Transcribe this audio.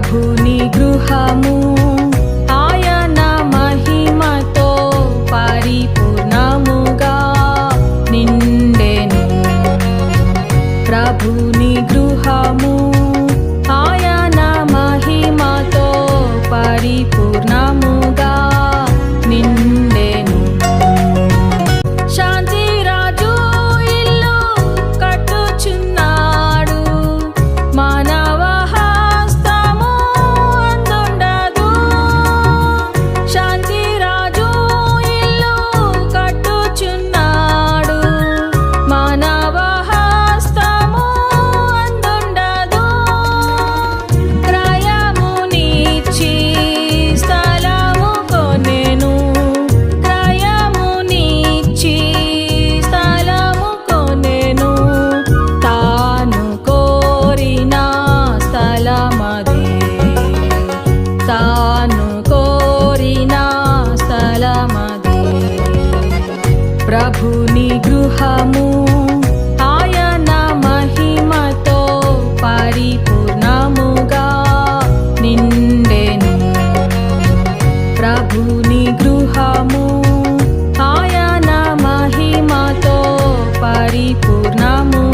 ప్రభుని గృహము ఆయన మహిమతో పరిపూర్ణముగా నిండెను. ప్రభుని గృహము ఆయన మహిమతో పరిపూర్ణముగా నిండెను. శాంతిరాజు ఇల్లు కట్టుచున్నాడు, మానవ హస్తము అందుండదు. శాంతిరాజు ఇల్లు కట్టుచున్నాడు, మానవ హస్తము అందుండదు. క్రయమునిచ్చి స్థలము కొనెను, క్రయమునిచ్చి స్థలము కొనెను. తాను కోరిన స్థలమదే, తాను కోరిన స్థలమదే. ప్రభుని గృహము ఆయన మహిమతో పరిపూర్ణముగా నిండెను. ప్రభుని గృహము ఆయన మహిమతో పరిపూర్ణము